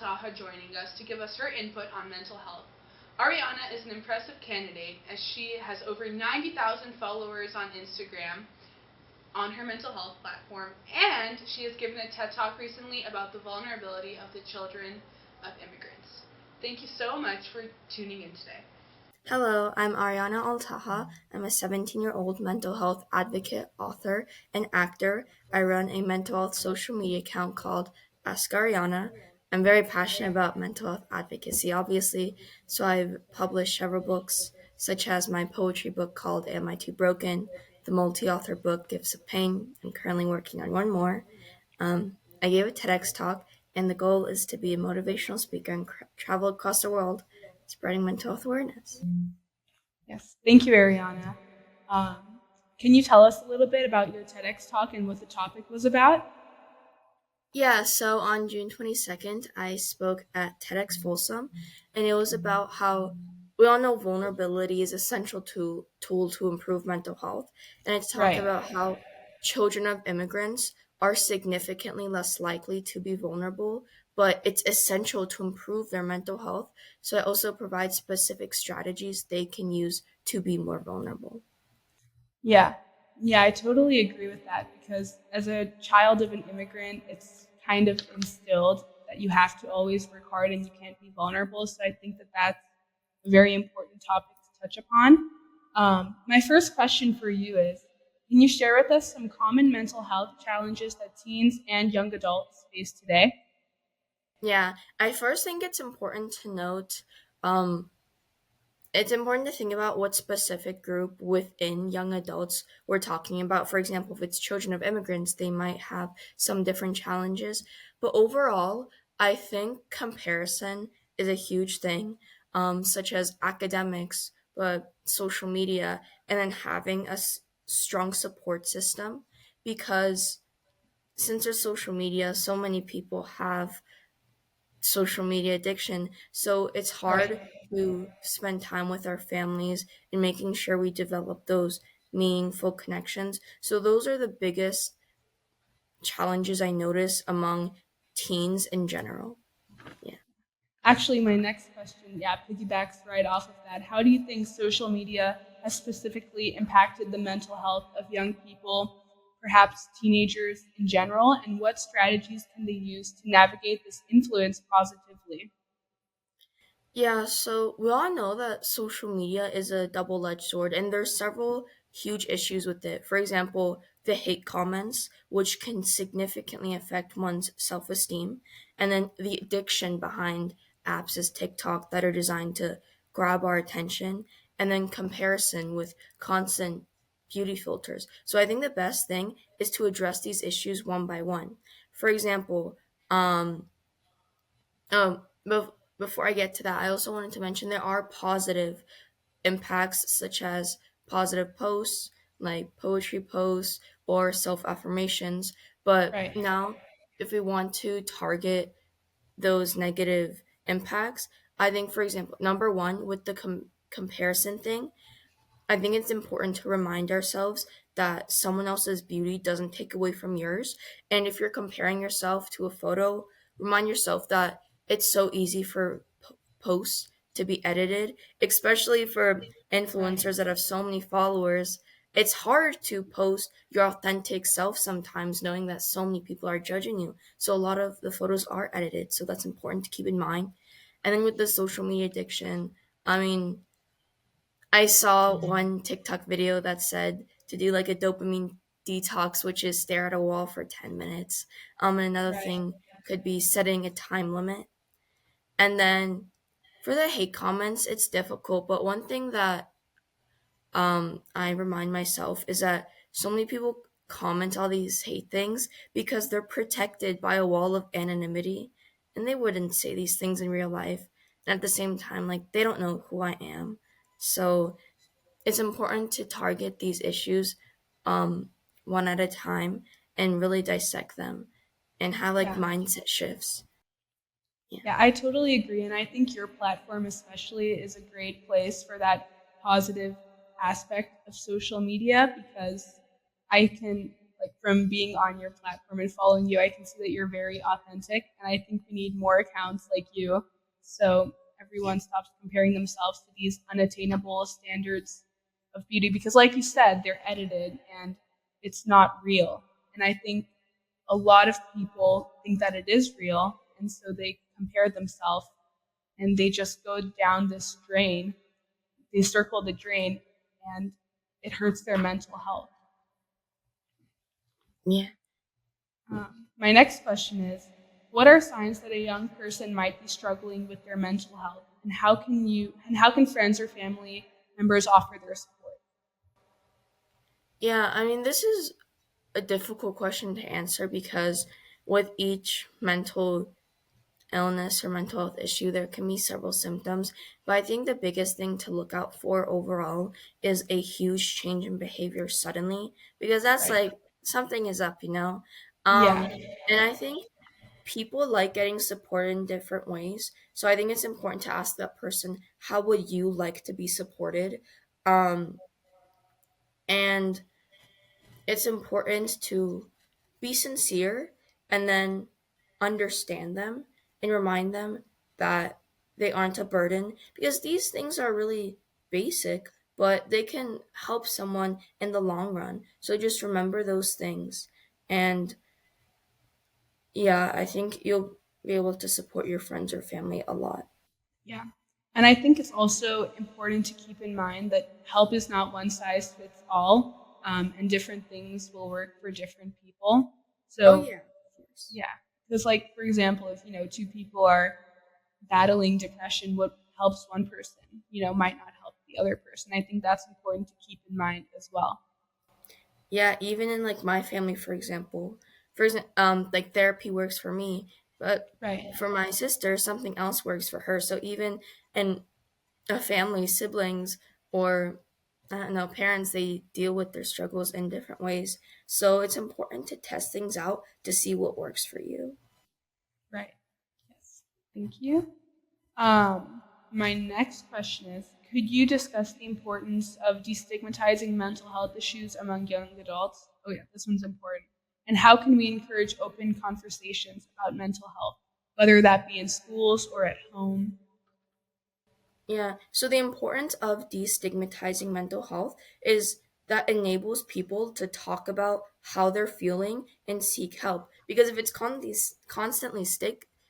Altaha joining us to give us her input on mental health. Aryana is an impressive candidate as she has over 90,000 followers on Instagram on her mental health platform, and she has given a TED Talk recently about the vulnerability of the children of immigrants. Thank you so much for tuning in today. Hello, I'm Aryana Altaha. I'm a 17-year-old mental health advocate, author, and actor. I run a mental health social media account called Ask Aryana. I'm very passionate about mental health advocacy, obviously, so I've published several books, such as my poetry book called Am I Too Broken, the multi-author book Gifts of Pain. I'm currently working on one more. I gave a TEDx talk, and the goal is to be a motivational speaker and travel across the world spreading mental health awareness. Yes, thank you, Ariana. Um, can you tell us a little bit about your TEDx talk and what the topic was about? Yeah, so on June 22nd, I spoke at TEDx Folsom, and it was about how we all know vulnerability is a central tool to improve mental health. And it talked Right. about how children of immigrants are significantly less likely to be vulnerable, but it's essential to improve their mental health. So it also provides specific strategies they can use to be more vulnerable. Yeah. Yeah, I totally agree with that because as a child of an immigrant, it's kind of instilled that you have to always work hard and you can't be vulnerable. So I think that that's a very important topic to touch upon. My first question for you is, can you share with us some common mental health challenges that teens and young adults face today? Yeah, I first think it's important to note um, it's important to think about what specific group within young adults we're talking about. For example, if it's children of immigrants, they might have some different challenges. But overall, I think comparison is a huge thing, such as academics, but social media, and then having a strong support system. Because since there's social media, so many people have social media addiction. So it's hard Right. to spend time with our families and making sure we develop those meaningful connections. So those are the biggest challenges I notice among teens in general. Yeah. Actually, my next question, yeah, piggybacks right off of that. How do you think social media has specifically impacted the mental health of young people, perhaps teenagers in general, and what strategies can they use to navigate this influence positively? Yeah, so we all know that social media is a double-edged sword, and there's several huge issues with it. For example, the hate comments, which can significantly affect one's self-esteem, and then the addiction behind apps as TikTok that are designed to grab our attention, and then comparison with constant beauty filters. So I think the best thing is to address these issues one by one. For example, before I get to that, I also wanted to mention there are positive impacts, such as positive posts, like poetry posts or self affirmations. But Right. now, if we want to target those negative impacts, I think, for example, number one, with the comparison thing, I think it's important to remind ourselves that someone else's beauty doesn't take away from yours. And if you're comparing yourself to a photo, remind yourself that it's so easy for posts to be edited, especially for Right. influencers that have so many followers. It's hard to post your authentic self sometimes, knowing that so many people are judging you. So a lot of the photos are edited. So that's important to keep in mind. And then with the social media addiction, I mean, I saw one TikTok video that said to do like a dopamine detox, which is stare at a wall for 10 minutes. And another Right. thing could be setting a time limit. And then for the hate comments, it's difficult. But one thing that I remind myself is that so many people comment all these hate things because they're protected by a wall of anonymity and they wouldn't say these things in real life. And at the same time, like they don't know who I am. So it's important to target these issues um, one at a time and really dissect them and have like Yeah. mindset shifts. Yeah. Yeah, I totally agree. And I think your platform, especially, is a great place for that positive aspect of social media because I can like from being on your platform and following you, I can see that you're very authentic, and I think we need more accounts like you, so everyone stops comparing themselves to these unattainable standards of beauty, because like you said, they're edited and it's not real. And I think a lot of people think that it is real, and so they compare themselves and they just go down this drain. They circle the drain, and it hurts their mental health. Yeah. My next question is, what are signs that a young person might be struggling with their mental health, and how can friends or family members offer their support? Yeah, I mean, this is a difficult question to answer because with each mental illness or mental health issue, there can be several symptoms. But I think the biggest thing to look out for overall is a huge change in behavior suddenly, because that's Right. like something is up, you know? Yeah. And I think people like getting support in different ways. So I think it's important to ask that person, how would you like to be supported? Um, and it's important to be sincere and then understand them and remind them that they aren't a burden, because these things are really basic, but they can help someone in the long run. So just remember those things. And yeah, I think you'll be able to support your friends or family a lot. Yeah. And I think it's also important to keep in mind that help is not one size fits all, and different things will work for different people. Oh, So, yeah, of course. yeah, because like for example, if two people are battling depression, what helps one person, might not help the other person. I think that's important to keep in mind as well. Yeah, even in like my family, for example, like therapy works for me, but Right. for my sister, something else works for her. So even in a family, siblings, or I don't know, parents, they deal with their struggles in different ways. So it's important to test things out to see what works for you. Right. Yes. Thank you. My next question is, could you discuss the importance of destigmatizing mental health issues among young adults? Oh, yeah, this one's important. And how can we encourage open conversations about mental health, whether that be in schools or at home? Yeah. So the importance of destigmatizing mental health is that enables people to talk about how they're feeling and seek help. Because if it's constantly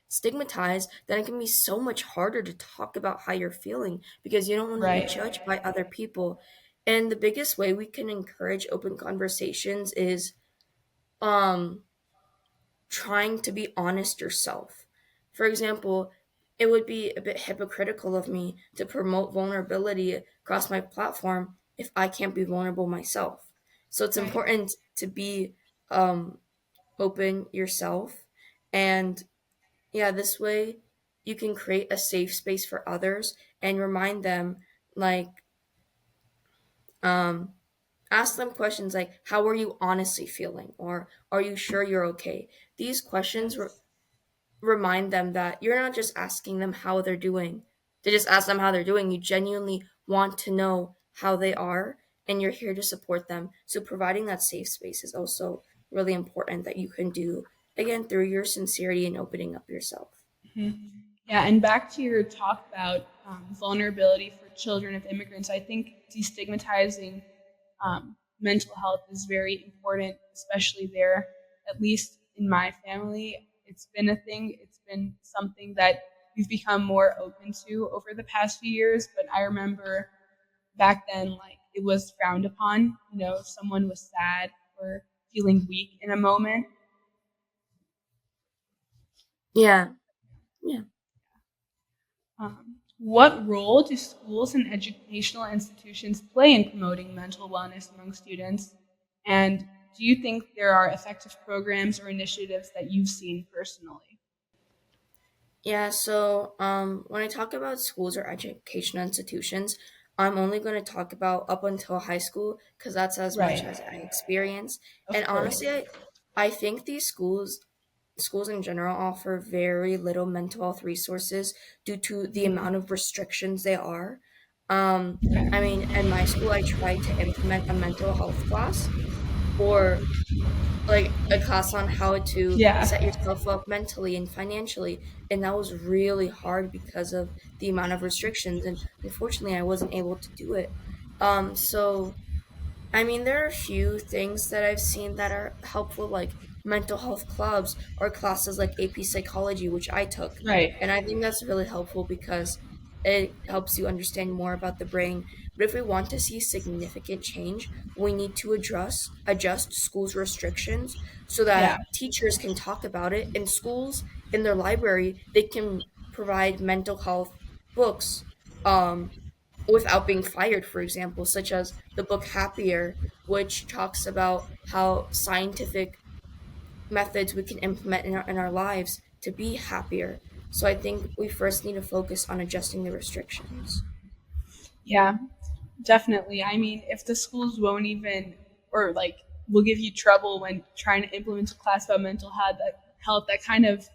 stigmatized, then it can be so much harder to talk about how you're feeling because you don't want to be Right. judged by other people. And the biggest way we can encourage open conversations is um trying to be honest yourself. For example, it would be a bit hypocritical of me to promote vulnerability across my platform if I can't be vulnerable myself. So it's Right. important to be um, open yourself. And yeah, this way you can create a safe space for others and remind them, like, um, ask them questions like, how are you honestly feeling? Or are you sure you're okay? These questions Yes. remind them that you're not just asking them how they're doing to just ask them how they're doing. You genuinely want to know how they are and you're here to support them. So providing that safe space is also really important that you can do again through your sincerity and opening up yourself. Mhm. Yeah, and back to your talk about vulnerability for children of immigrants, I think destigmatizing mental health is very important, especially there. At least in my family, it's been a thing. It's been something that we've become more open to over the past few years. But I remember back then, like it was frowned upon. If someone was sad or feeling weak in a moment. Yeah. Yeah. What role do schools and educational institutions play in promoting mental wellness among students? And do you think there are effective programs or initiatives that you've seen personally? Yeah, so when I talk about schools or educational institutions, I'm only going to talk about up until high school because that's as much Right. as I experience. And Of honestly, course. I think these schools in general offer very little mental health resources due to the amount of restrictions they are. Um, I mean, in my school, I tried to implement a mental health class, or like a class on how to Yeah. set yourself up mentally and financially, and that was really hard because of the amount of restrictions, and unfortunately I wasn't able to do it. So I mean, there are a few things that I've seen that are helpful, like mental health clubs or classes like AP Psychology, which I took. Right. And I think that's really helpful because it helps you understand more about the brain. But if we want to see significant change, we need to adjust schools' restrictions so Yeah. that teachers can talk about it. In schools, in their library, they can provide mental health books. Without being fired, for example, such as the book Happier, which talks about how scientific methods we can implement in our lives to be happier. So I think we first need to focus on adjusting the restrictions. Yeah. Definitely. I mean, if the schools won't even, or like, will give you trouble when trying to implement a class about mental health, that kind of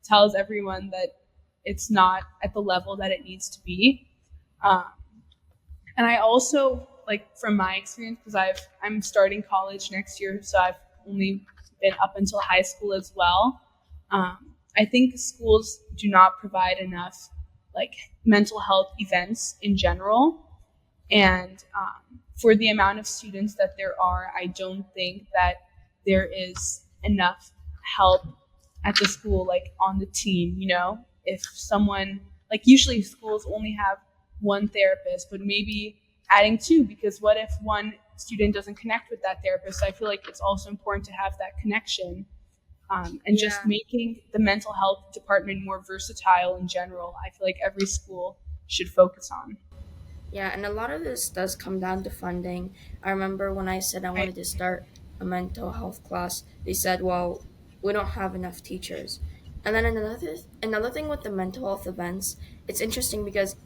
tells everyone that it's not at the level that it needs to be. Um, and I also like from my experience because I'm starting college next year, so I've only been up until high school as well. I think schools do not provide enough like mental health events in general, and for the amount of students that there are, I don't think that there is enough help at the school, like on the team, if someone, like usually schools only have one therapist, but maybe adding two, because what if one student doesn't connect with that therapist? I feel like it's also important to have that connection, and just Yeah. making the mental health department more versatile in general. I feel like every school should focus on. Yeah, and a lot of this does come down to funding. I remember when I said I Right. wanted to start a mental health class, they said, "Well, we don't have enough teachers." And then another thing with the mental health events, it's interesting because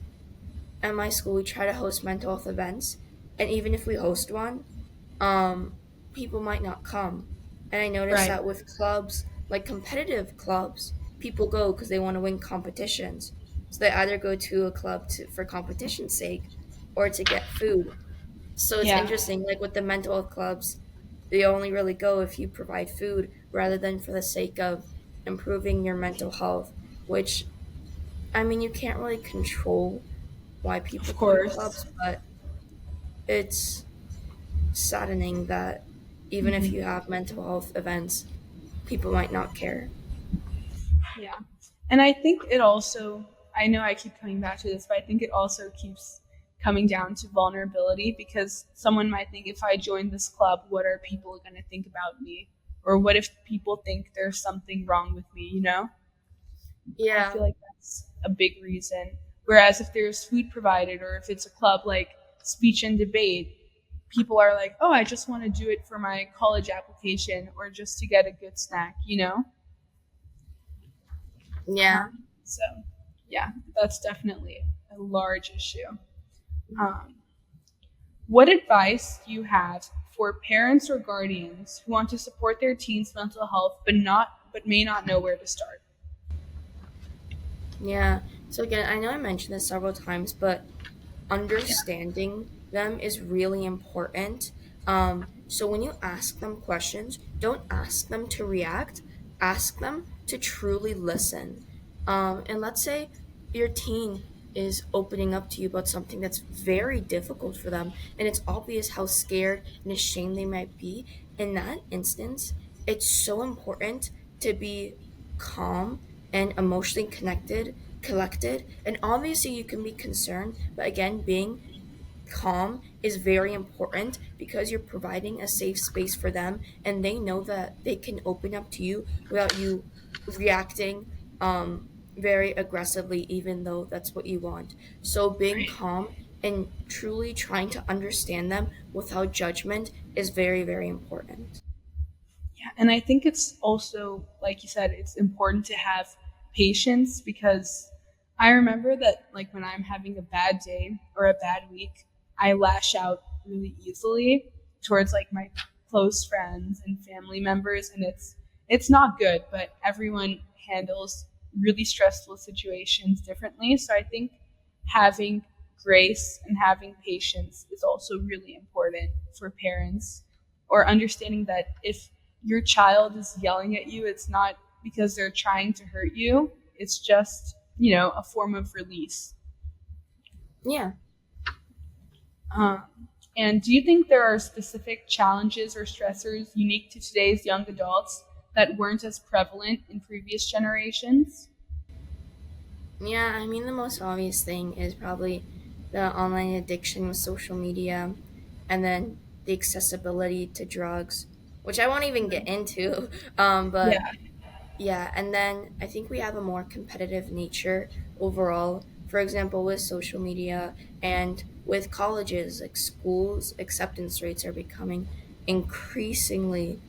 at my school we try to host mental health events, and even if we host one, um, people might not come. And I noticed Right. that with clubs, like competitive clubs, people go because they want to win competitions. So they either go to a club for competition's sake or to get food. So it's Yeah. interesting, like with the mental health clubs, they only really go if you provide food rather than for the sake of improving your mental health, which, I mean, you can't really control why people Of go to course. clubs, but it's saddening that even if Hmm. you have mental health events, people might not care. Yeah. And I think it also, I know I keep coming back to this, but I think it also keeps coming down to vulnerability, because someone might think, if I join this club, what are people going to think about me? Or what if people think there's something wrong with me? I Yeah, feel like that's a big reason. Whereas if there's food provided, or if it's a club like speech and debate, people are like, oh, I just want to do it for my college application or just to get a good snack? yeah, So, yeah, that's definitely a large issue. Um, what advice do you have for parents or guardians who want to support their teens' mental health but may not know where to start? yeah. So again, I know I mentioned this several times, but Yeah. understanding them is really important. So when you ask them questions, don't ask them to react, ask them to truly listen. And let's say your teen is opening up to you about something that's very difficult for them, and it's obvious how scared and ashamed they might be. In that instance, it's so important to be calm and emotionally collected, and obviously you can be concerned, but again, being calm is very important because you're providing a safe space for them, and they know that they can open up to you without you reacting very aggressively, even though that's what you want. So being Right. calm and truly trying to understand them without judgment is very, very important. Yeah, and I think it's also, like you said, it's important to have patience, because I remember that, like, when I'm having a bad day or a bad week, I lash out really easily towards like my close friends and family members, and it's not good, but everyone handles really stressful situations differently. So I think having grace and having patience is also really important for parents or understanding that if your child is yelling at you, it's not because they're trying to hurt you. It's just, a form of release. Yeah. Um, and do you think there are specific challenges or stressors unique to today's young adults that weren't as prevalent in previous generations? Yeah, I mean, the most obvious thing is probably the online addiction with social media, and then the accessibility to drugs, which I won't even get into. But Yeah, yeah, and then I think we have a more competitive nature overall. For example, with social media and with colleges, like schools, acceptance rates are becoming increasingly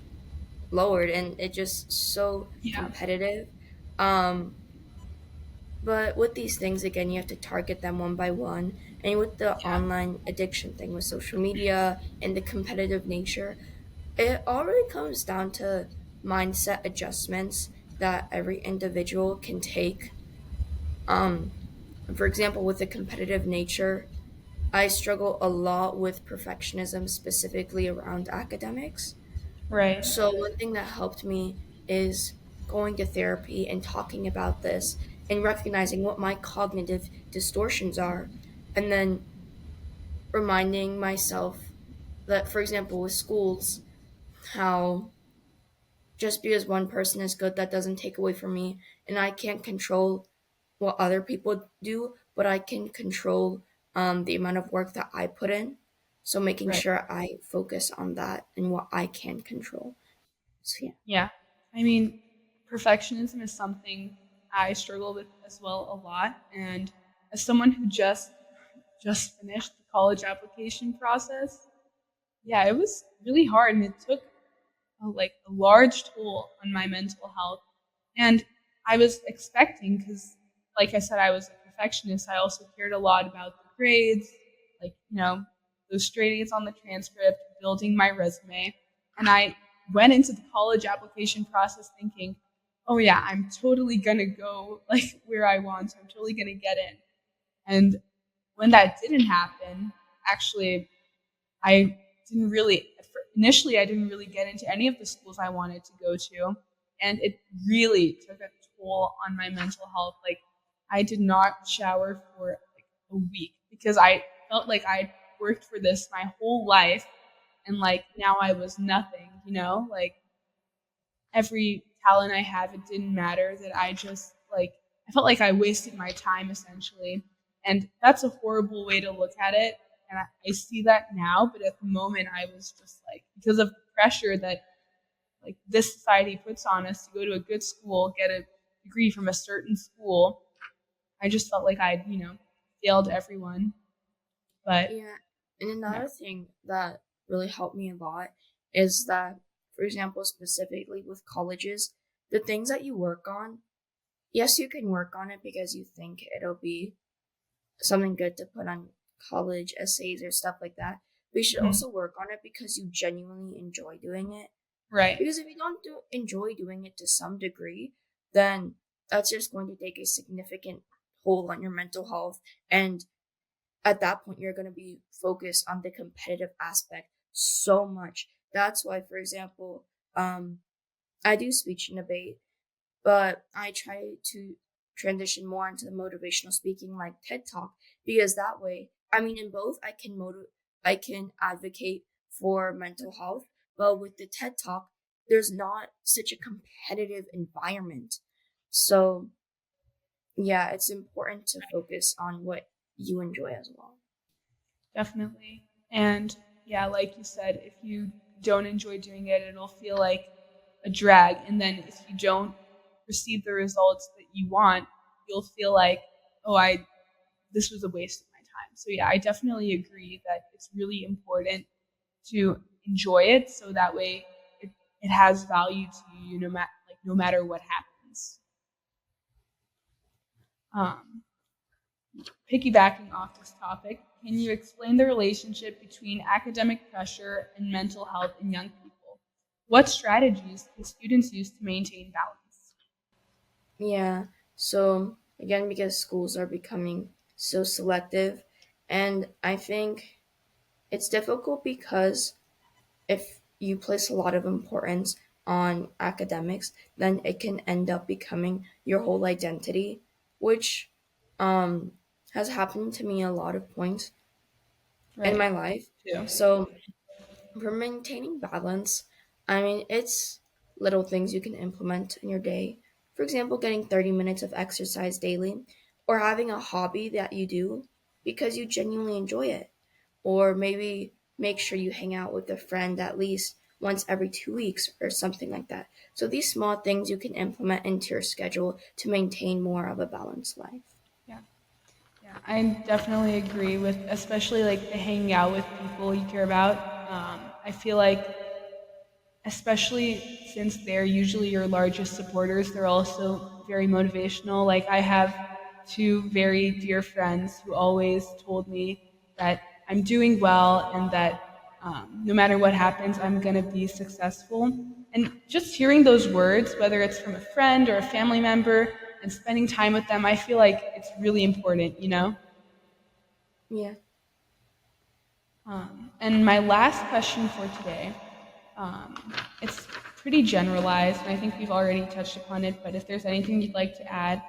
lowered, and it's just so yeah, competitive. Um, but with these things, again, you have to target them one by one. And with the yeah, online addiction thing with social media and the competitive nature, it all really comes down to mindset adjustments that every individual can take. Um, for example, with the competitive nature, I struggle a lot with perfectionism, specifically around academics. right, So one thing that helped me is going to therapy and talking about this and recognizing what my cognitive distortions are, and then reminding myself that, for example, with schools, how just because one person is good, that doesn't take away from me, and I can't control what other people do, but I can control the amount of work that I put in. So making right. sure I focus on that and what I can control. So yeah. Yeah. I mean, perfectionism is something I struggle with as well a lot. And as someone who just finished the college application process, yeah, it was really hard and it took a large toll on my mental health. And I was expecting, because, like I said, I was a perfectionist. I also cared a lot about the grades, like, those straight A's on the transcript, building my resume. And I went into the college application process thinking, oh, yeah, I'm totally going to go like where I want. I'm totally going to get in. And when that didn't happen, actually, I didn't really, initially, I didn't really get into any of the schools I wanted to go to. And it really took a toll on my mental health. Like, I did not shower for like a week because I felt like I'd worked for this my whole life. And like, now I was nothing, Like, every talent I have, it didn't matter, that I felt like I wasted my time essentially. And that's a horrible way to look at it. And I see that now, but at the moment I was just like, because of the pressure that like this society puts on us to go to a good school, get a degree from a certain school, I just felt like I'd, failed everyone. But Yeah, and yeah, another thing that really helped me a lot is that, for example, specifically with colleges, the things that you work on, yes, you can work on it because you think it'll be something good to put on college essays or stuff like that. But you should mhm, also work on it because you genuinely enjoy doing it. right, Because if you don't enjoy doing it to some degree, then that's just going to take a significant toll on your mental health, and at that point you're going to be focused on the competitive aspect so much. That's why, for example, I do speech and debate, but I try to transition more into the motivational speaking like TED Talk, because that way, I mean, in both I can advocate for mental health, but with the TED Talk there's not such a competitive environment. So yeah, it's important to focus on what you enjoy as well. definitely. And yeah, like you said, if you don't enjoy doing it, it'll feel like a drag. And then if you don't receive the results that you want, you'll feel like, oh, I this was a waste of my time. So yeah, I definitely agree that it's really important to enjoy it so that way it has value to you no matter what happens. Um, Piggybacking off this topic, can you explain the relationship between academic pressure and mental health in young people? What strategies can students use to maintain balance? Yeah. So again, because schools are becoming so selective, and I think it's difficult because if you place a lot of importance on academics, then it can end up becoming your whole identity, which um, has happened to me a lot of points in Right. my life. Too. So for maintaining balance, I mean, it's little things you can implement in your day. For example, getting 30 minutes of exercise daily, or having a hobby that you do because you genuinely enjoy it. Or maybe make sure you hang out with a friend at least once every 2 weeks or something like that. So these small things you can implement into your schedule to maintain more of a balanced life. Yeah. Yeah, I definitely agree with, especially like the hanging out with people you care about. I feel like, especially since they're usually your largest supporters, they're also very motivational. Like I have two very dear friends who always told me that I'm doing well and that no matter what happens, I'm gonna be successful. And just hearing those words, whether it's from a friend or a family member, and spending time with them, I feel like it's really important, you know? Yeah. And my last question for today, it's pretty generalized, and I think we've already touched upon it, but if there's anything you'd like to add,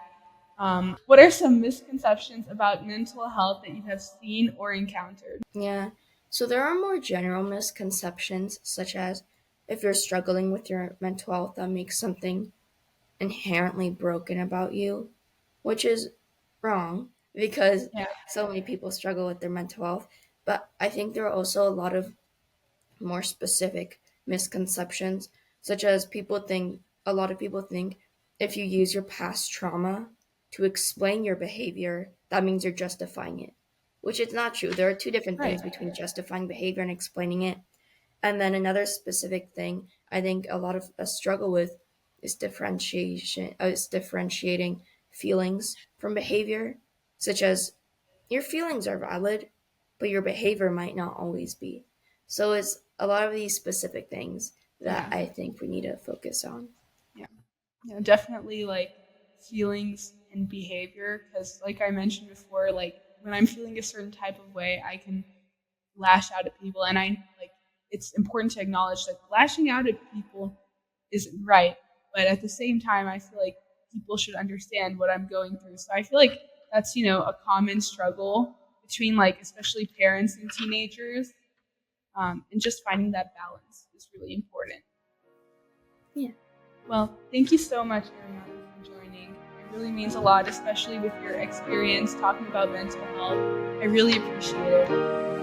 what are some misconceptions about mental health that you have seen or encountered? Yeah. So there are more general misconceptions, such as if you're struggling with your mental health, that makes something inherently broken about you, which is wrong because Yeah, so many people struggle with their mental health. But I think there are also a lot of more specific misconceptions, such as a lot of people think if you use your past trauma to explain your behavior, that means you're justifying it, which is not true. There are two different right. things between justifying behavior and explaining it. And then another specific thing I think a lot of us struggle with is differentiating feelings from behavior, such as your feelings are valid, but your behavior might not always be. So it's a lot of these specific things that Yeah, I think we need to focus on. yeah. Yeah, definitely like feelings and behavior, because like I mentioned before, like when I'm feeling a certain type of way, I can lash out at people, and I like it's important to acknowledge that lashing out at people isn't right, but at the same time I feel like people should understand what I'm going through. So I feel like that's, a common struggle between like especially parents and teenagers, and just finding that balance is really important. Yeah. Well, thank you so much, Ariana, for joining. It really means a lot, especially with your experience talking about mental health. I really appreciate it.